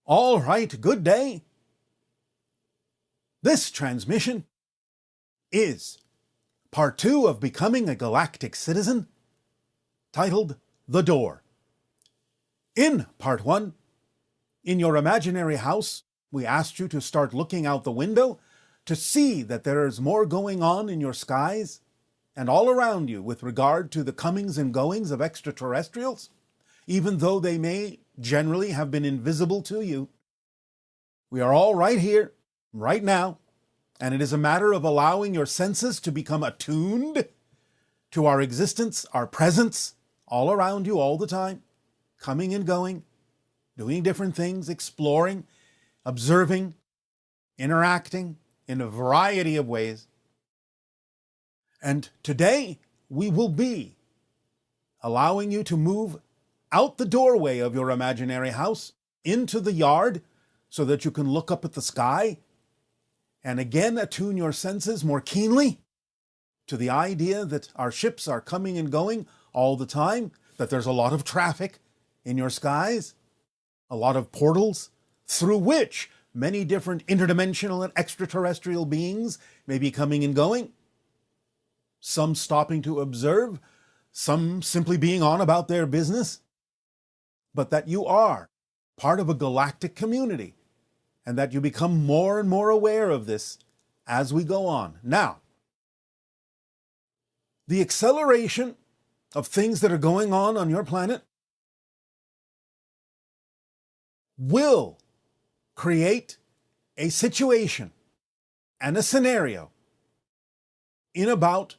All right, good day. This transmission is part 2 of Becoming a Galactic Citizen, titled The Door. In part 1, in your imaginary house, we asked you to start looking out the window to see that there is more going on in your skies and all around you with regard to the comings and goings of extraterrestrials, even though they may generally have been invisible to you. We are all right here, right now, and it is a matter of allowing your senses to become attuned to our existence, our presence, all around you all the time, coming and going, doing different things, exploring, observing, interacting in a variety of ways. And today we will be allowing you to move out the doorway of your imaginary house into the yard so that you can look up at the sky and again attune your senses more keenly to the idea that our ships are coming and going all the time, that there's a lot of traffic in your skies, a lot of portals through which many different interdimensional and extraterrestrial beings may be coming and going, some stopping to observe, some simply being on about their business, but that you are part of a galactic community and that you become more and more aware of this as we go on. Now, the acceleration of things that are going on your planet will create a situation and a scenario in about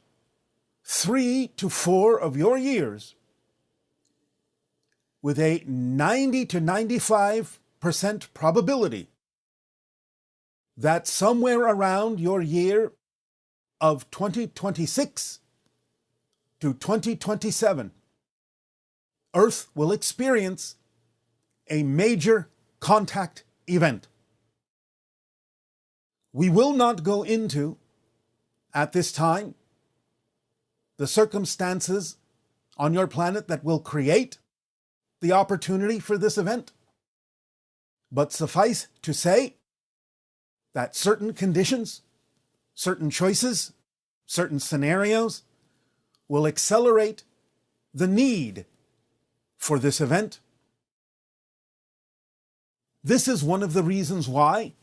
3 to 4 of your years with a 90 to 95% probability that somewhere around your year of 2026 to 2027, Earth will experience a major contact event. We will not go into, at this time, the circumstances on your planet that will create the opportunity for this event, but suffice to say that certain conditions, certain choices, certain scenarios will accelerate the need for this event. This is one of the reasons why,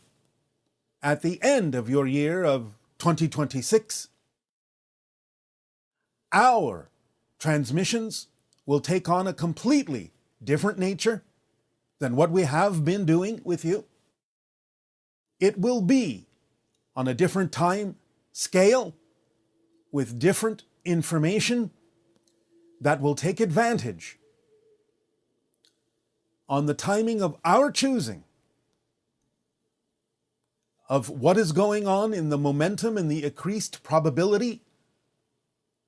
at the end of your year of 2026, our transmissions will take on a completely different nature than what we have been doing with you. It will be on a different time scale with different information that will take advantage on the timing of our choosing of what is going on in the momentum and the increased probability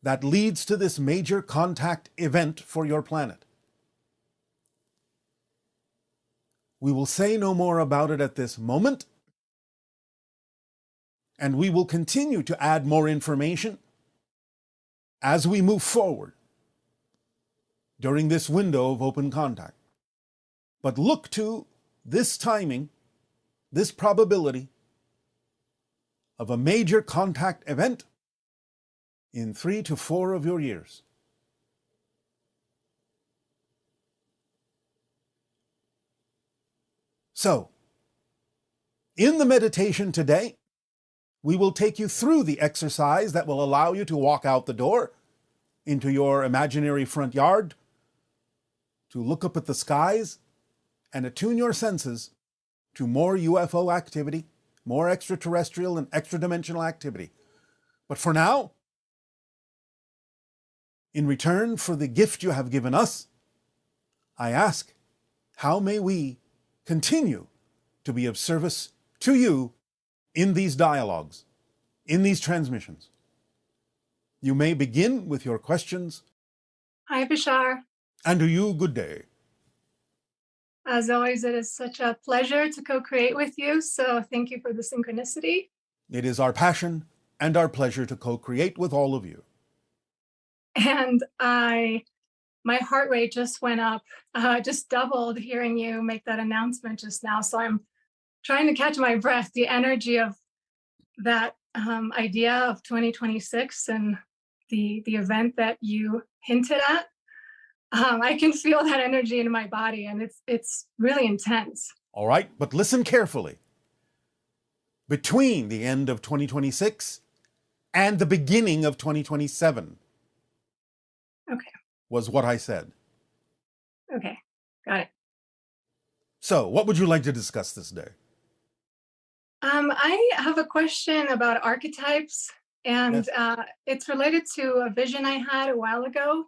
that leads to this major contact event for your planet. We will say no more about it at this moment, and we will continue to add more information as we move forward during this window of open contact. But look to this timing, this probability of a major contact event in 3 to 4 of your years. So, in the meditation today, we will take you through the exercise that will allow you to walk out the door into your imaginary front yard, to look up at the skies and attune your senses to more UFO activity, more extraterrestrial and extra-dimensional activity. But for now, in return for the gift you have given us, I ask, how may we continue to be of service to you in these dialogues, in these transmissions? You may begin with your questions. Hi, Bashar. And to you, good day. As always, it is such a pleasure to co-create with you, so thank you for the synchronicity. It is our passion and our pleasure to co-create with all of you. And I my heart rate just went up, just doubled hearing you make that announcement just now. So I'm trying to catch my breath, the energy of that idea of 2026 and the event that you hinted at. I can feel that energy in my body, and it's really intense. All right, but listen carefully. Between the end of 2026 and the beginning of 2027 Okay. was what I said. Okay. Got it. So, what would you like to discuss this day? I have a question about archetypes, and Yes. it's related to a vision I had a while ago.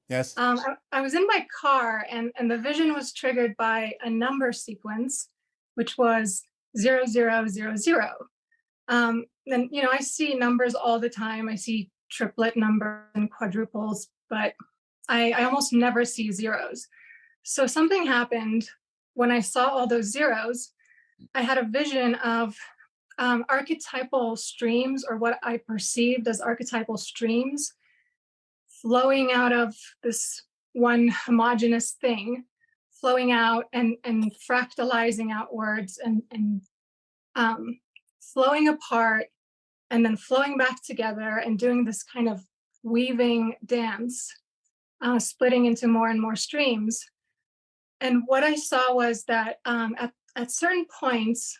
Yes. I was in my car, and the vision was triggered by a number sequence, which was 0000. And I see numbers all the time. I see triplet numbers and quadruples, but I almost never see zeros. So something happened when I saw all those zeros. I had a vision of archetypal streams, or what I perceived as archetypal streams, flowing out of this one homogeneous thing, flowing out and fractalizing outwards and flowing apart and then flowing back together and doing this kind of weaving dance, splitting into more and more streams. And what I saw was that at certain points,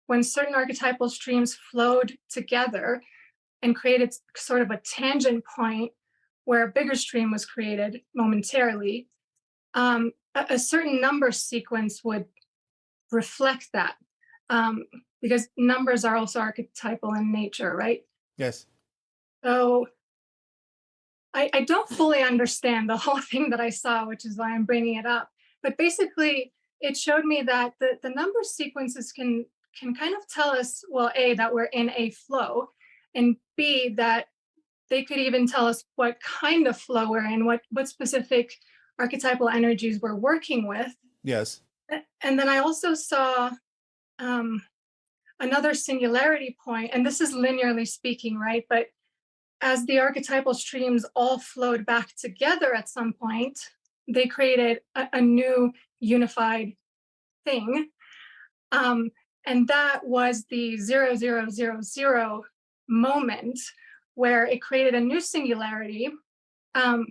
when certain archetypal streams flowed together and created sort of a tangent point where a bigger stream was created momentarily, a certain number sequence would reflect that. Because numbers are also archetypal in nature, right? Yes. So I don't fully understand the whole thing that I saw, which is why I'm bringing it up. But basically, it showed me that the number sequences can kind of tell us, well, A, that we're in a flow, and B, that they could even tell us what kind of flow we're in, what specific archetypal energies we're working with. Yes. And then I also saw another singularity point, and this is linearly speaking, right? But as the archetypal streams all flowed back together at some point, they created a new unified thing. And that was the 0000 moment where it created a new singularity. And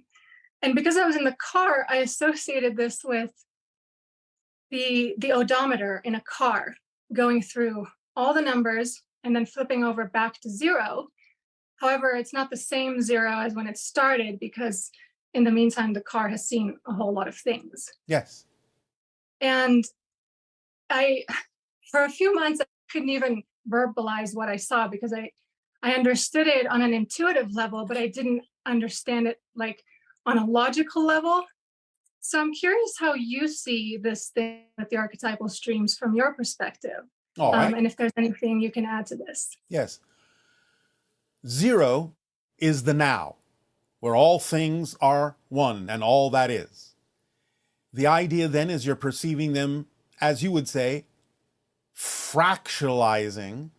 because I was in the car, I associated this with the odometer in a car going through all the numbers and then flipping over back to zero. However, it's not the same zero as when it started, because in the meantime, the car has seen a whole lot of things. Yes. And for a few months, I couldn't even verbalize what I saw, because I understood it on an intuitive level, but I didn't understand it like on a logical level. So I'm curious how you see this thing with the archetypal streams from your perspective. All right. And if there's anything you can add to this. Yes. Zero is the now, where all things are one and all that is. The idea then is you're perceiving them, as you would say, fractionalizing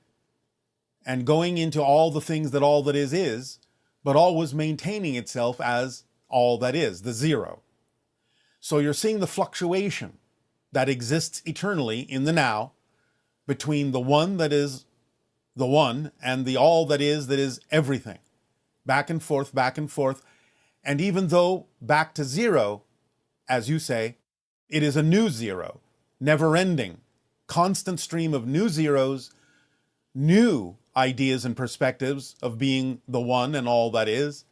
and going into all the things that all that is, but always maintaining itself as all that is, the zero. So you're seeing the fluctuation that exists eternally in the now between the one that is the one and the all that is everything. Back and forth, back and forth. And even though back to zero, as you say, it is a new zero, never ending, constant stream of new zeros, new ideas and perspectives of being the one and all that is,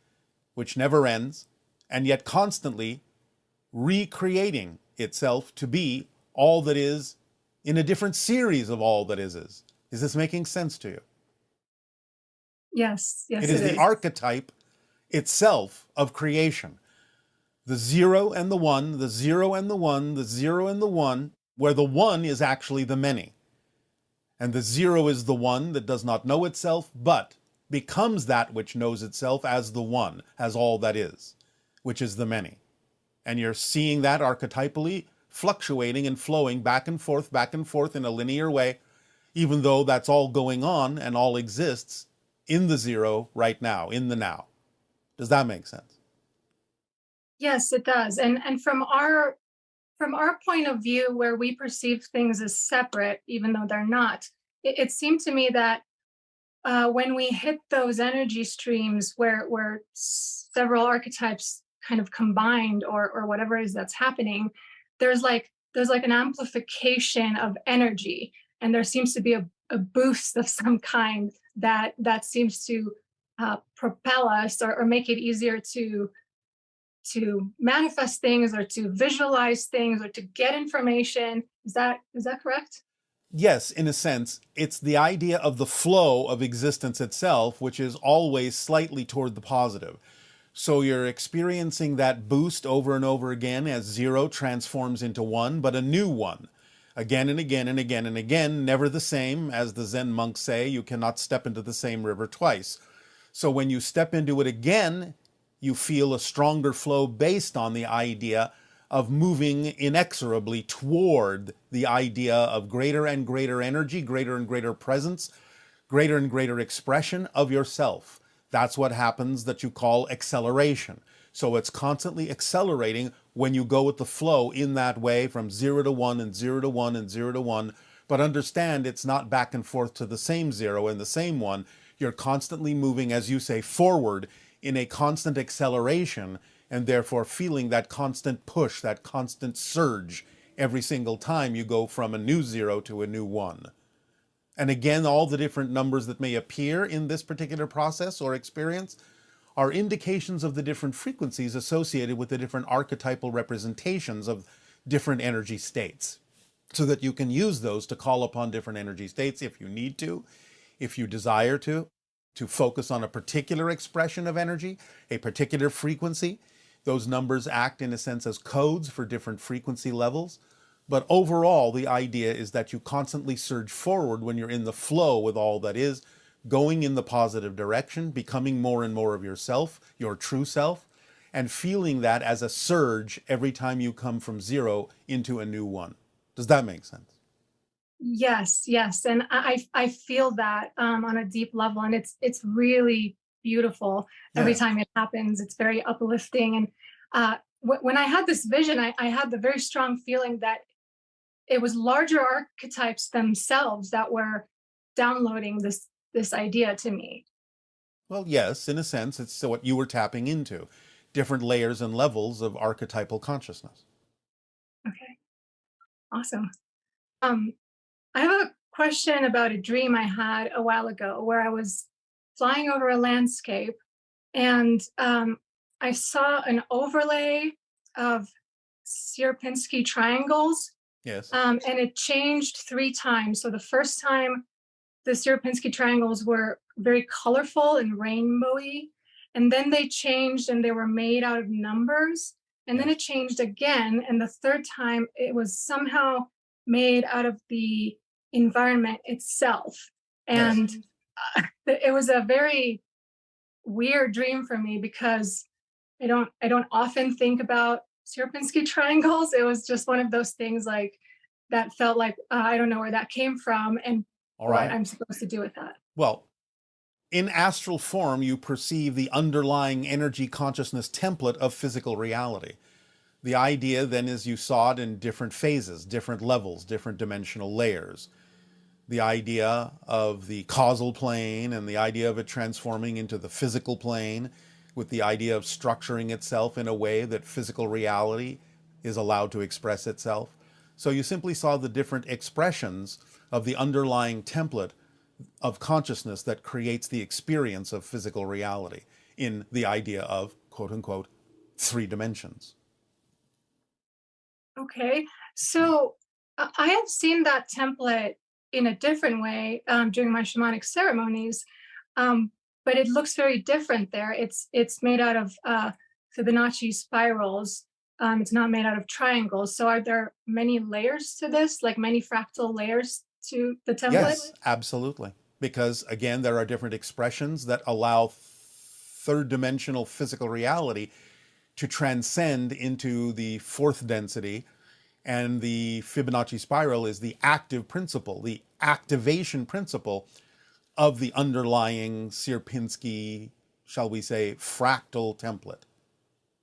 which never ends, and yet constantly recreating itself to be all that is in a different series of all that is. Is this making sense to you? Yes, it is the archetype itself of creation. The zero and the one, the zero and the one, the zero and the one, where the one is actually the many. And the zero is the one that does not know itself, but becomes that which knows itself as the one, as all that is, which is the many. And you're seeing that archetypally fluctuating and flowing back and forth in a linear way, even though that's all going on and all exists in the zero right now, in the now. Does that make sense? Yes, it does. And from our point of view, where we perceive things as separate, even though they're not, it seemed to me that when we hit those energy streams where several archetypes kind of combined, or whatever it is that's happening, there's like an amplification of energy, and there seems to be a boost of some kind that seems to propel us, or make it easier to manifest things, or to visualize things, or to get information. Is that correct? Yes, in a sense, it's the idea of the flow of existence itself, which is always slightly toward the positive. So you're experiencing that boost over and over again as zero transforms into one, but a new one. Again and again and again and again, never the same. As the Zen monks say, you cannot step into the same river twice. So when you step into it again, you feel a stronger flow based on the idea of moving inexorably toward the idea of greater and greater energy, greater and greater presence, greater and greater expression of yourself. That's what happens, that you call acceleration. So it's constantly accelerating when you go with the flow in that way, from 0 to 1 and 0 to 1 and 0 to 1. But understand, it's not back and forth to the same 0 and the same 1. You're constantly moving, as you say, forward in a constant acceleration, and therefore feeling that constant push, that constant surge every single time you go from a new 0 to a new 1. And again, all the different numbers that may appear in this particular process or experience are indications of the different frequencies associated with the different archetypal representations of different energy states, so that you can use those to call upon different energy states if you need to, if you desire to focus on a particular expression of energy, a particular frequency. Those numbers act, in a sense, as codes for different frequency levels. But overall, the idea is that you constantly surge forward when you're in the flow with all that is, going in the positive direction, becoming more and more of yourself, your true self, and feeling that as a surge every time you come from 0 into a new 1. Does that make sense? Yes, yes, and I feel that on a deep level, and it's really beautiful every Yeah. time it happens. It's very uplifting, and when I had this vision, I had the very strong feeling that it was larger archetypes themselves that were downloading this idea to me. Well, yes, in a sense, it's what you were tapping into, different layers and levels of archetypal consciousness. Okay, awesome. Um, I have a question about a dream I had a while ago where I was flying over a landscape, and I saw an overlay of Sierpinski triangles, Yes. and it changed 3 times. So the first time, the Sierpinski triangles were very colorful and rainbowy, and then they changed and they were made out of numbers, and then Yes. it changed again, and the third time it was somehow made out of the environment itself. Yes. And it was a very weird dream for me because I don't often think about Sierpinski triangles. It was just one of those things like that felt like I don't know where that came from and All what right. I'm supposed to do with that. Well, in astral form, you perceive the underlying energy consciousness template of physical reality. The idea then is you saw it in different phases, different levels, different dimensional layers. The idea of the causal plane and the idea of it transforming into the physical plane, with the idea of structuring itself in a way that physical reality is allowed to express itself. So you simply saw the different expressions of the underlying template of consciousness that creates the experience of physical reality in the idea of, quote unquote, 3 dimensions. Okay. So I have seen that template in a different way during my shamanic ceremonies, um, but it looks very different there. It's made out of Fibonacci spirals. It's not made out of triangles. So are there many layers to this, like many fractal layers to the template? Yes, absolutely. Because again, there are different expressions that allow third dimensional physical reality to transcend into the 4th density. And the Fibonacci spiral is the active principle, the activation principle of the underlying Sierpinski, shall we say, fractal template.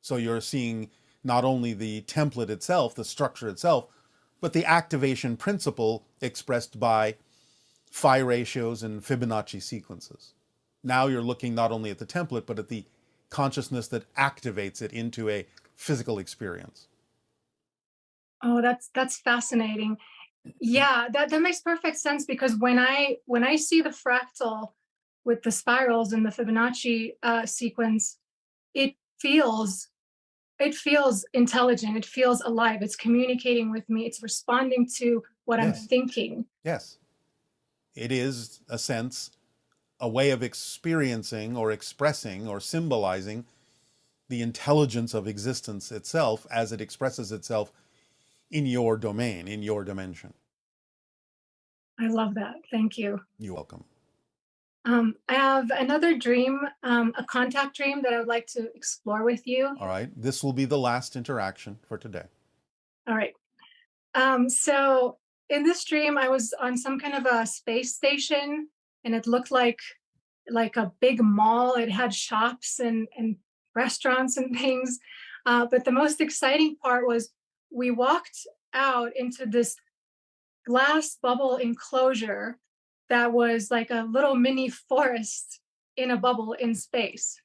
So you're seeing not only the template itself, the structure itself, but the activation principle expressed by phi ratios and Fibonacci sequences. Now you're looking not only at the template, but at the consciousness that activates it into a physical experience. Oh, that's fascinating. Yeah, that makes perfect sense, because when I see the fractal with the spirals and the Fibonacci sequence, it feels it feels intelligent. It feels alive. It's communicating with me. It's responding to what I'm Yes. thinking. Yes. It is a sense, a way of experiencing or expressing or symbolizing the intelligence of existence itself as it expresses itself in your domain, in your dimension. I love that. Thank you. You're welcome. I have another dream, a contact dream that I would like to explore with you. All right. This will be the last interaction for today. All right. So in this dream, I was on some kind of a space station, and it looked like a big mall. It had shops and restaurants and things. But the most exciting part was we walked out into this glass bubble enclosure that was like a little mini forest in a bubble in space.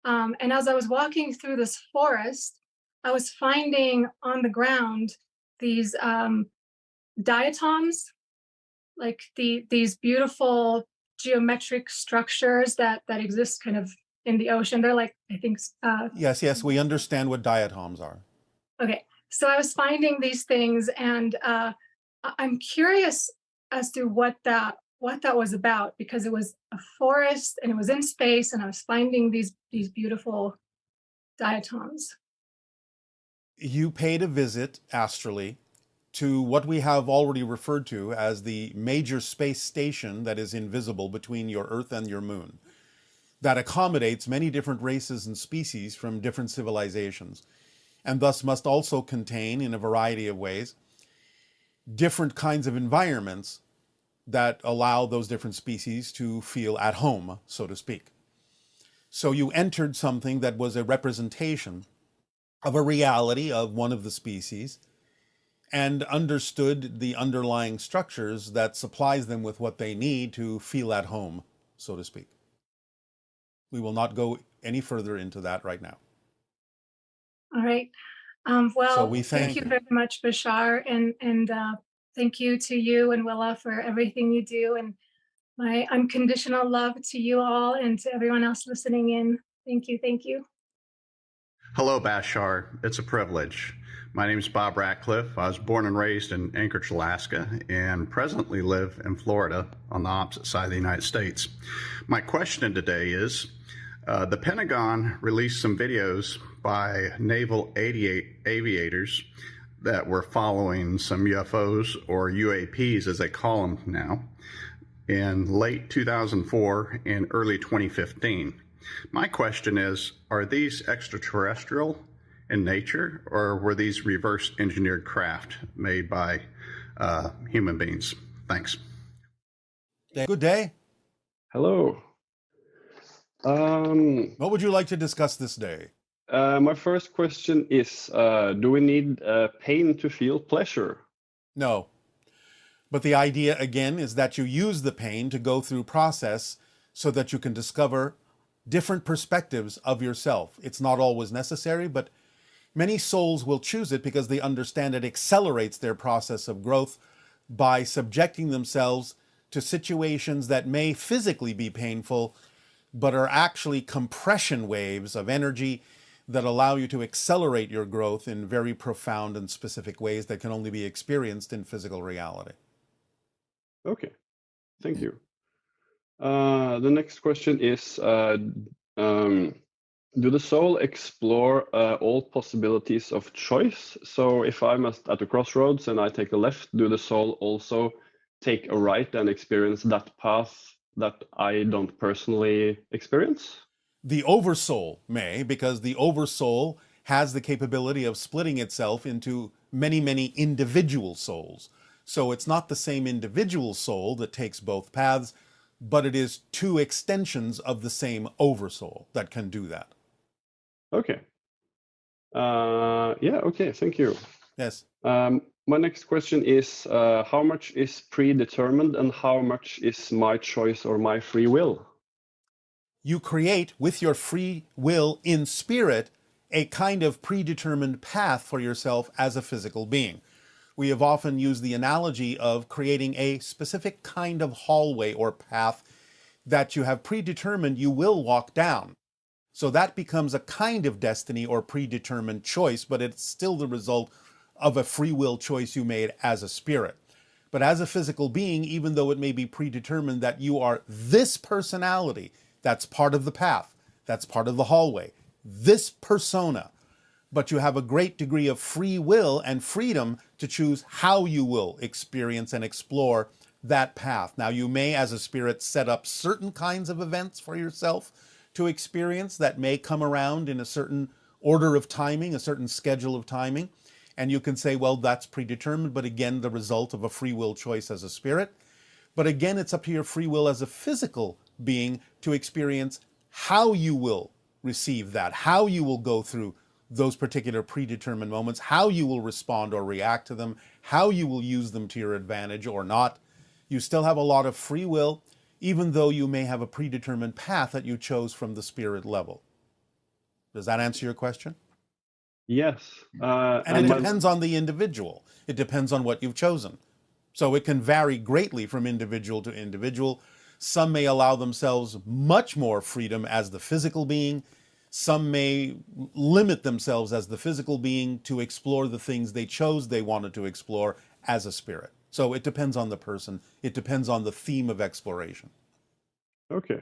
And as I was walking through this forest, I was finding on the ground these diatoms, like these beautiful geometric structures that exist kind of in the ocean. They're like, I think. Yes, yes, we understand what diatoms are. Okay, so I was finding these things, and I'm curious as to what that was about, because it was a forest and it was in space, and I was finding these beautiful diatoms. You paid a visit astrally to what we have already referred to as the major space station that is invisible between your Earth and your moon, that accommodates many different races and species from different civilizations, and thus must also contain, in a variety of ways, different kinds of environments that allow those different species to feel at home, so to speak. So you entered something that was a representation of a reality of one of the species, and understood the underlying structures that supplies them with what they need to feel at home, so to speak. We will not go any further into that right now. All right. So Well, we thank thank you you. very much, Bashar, and thank you to you and Willa for everything you do, and my unconditional love to you all and to everyone else listening in. Thank you. Thank you. Hello, Bashar. It's a privilege. My name is Bob Ratcliffe. I was born and raised in Anchorage, Alaska, and presently live in Florida on the opposite side of the United States. My question today is, the Pentagon released some videos by naval aviators that were following some UFOs, or UAPs as they call them now, in late 2004 and early 2015. My question is, are these extraterrestrial in nature, or were these reverse engineered craft made by human beings? Thanks. Good day. Hello. What would you like to discuss this day? My first question is, do we need pain to feel pleasure? No. But the idea, again, is that you use the pain to go through process so that you can discover different perspectives of yourself. It's not always necessary, but many souls will choose it because they understand it accelerates their process of growth by subjecting themselves to situations that may physically be painful, but are actually compression waves of energy that allow you to accelerate your growth in very profound and specific ways that can only be experienced in physical reality. Okay, thank you. The next question is, do the soul explore all possibilities of choice? So if I'm at a crossroads and I take a left, do the soul also take a right and experience that path that I don't personally experience? The oversoul may, because the oversoul has the capability of splitting itself into many, many individual souls. So it's not the same individual soul that takes both paths, but it is two extensions of the same oversoul that can do that. Okay, Yeah, okay, thank you. Yes. My next question is, how much is predetermined and how much is my choice or my free will? You create with your free will in spirit a kind of predetermined path for yourself as a physical being. We have often used the analogy of creating a specific kind of hallway or path that you have predetermined you will walk down. So that becomes a kind of destiny or predetermined choice, but it's still the result of a free will choice you made as a spirit. But as a physical being, even though it may be predetermined that you are this personality, that's part of the path, that's part of the hallway, this persona, but you have a great degree of free will and freedom to choose how you will experience and explore that path. Now, you may, as a spirit, set up certain kinds of events for yourself to experience that may come around in a certain order of timing, a certain schedule of timing. And you can say, well, that's predetermined, but again, the result of a free will choice as a spirit. But again, it's up to your free will as a physical being to experience how you will receive that, how you will go through those particular predetermined moments, how you will respond or react to them, how you will use them to your advantage or not. You still have a lot of free will, even though you may have a predetermined path that you chose from the spirit level. Does that answer your question? Yes. And it depends on the individual. It depends on what you've chosen. So it can vary greatly from individual to individual. Some may allow themselves much more freedom as the physical being. Some may limit themselves as the physical being to explore the things they chose they wanted to explore as a spirit. So it depends on the person. It depends on the theme of exploration. Okay.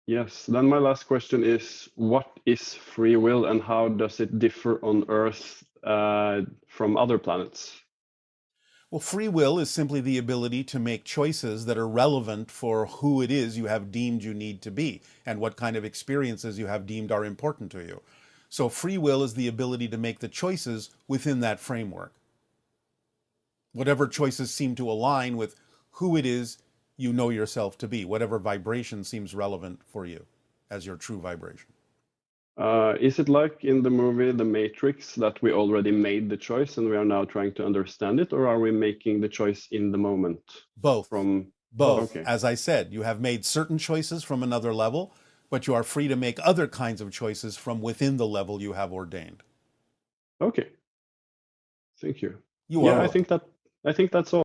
Yes. Then my last question is, what is free will and how does it differ on Earth from other planets? Well, free will is simply the ability to make choices that are relevant for who it is you have deemed you need to be and what kind of experiences you have deemed are important to you. So free will is the ability to make the choices within that framework. Whatever choices seem to align with who it is you know yourself to be, whatever vibration seems relevant for you as your true vibration. Is it like in the movie The Matrix that we already made the choice and we are now trying to understand it, or are we making the choice in the moment? Both. Both. Okay. As I said, you have made certain choices from another level, but you are free to make other kinds of choices from within the level you have ordained. Okay. Thank you. You are welcome. I think that's all.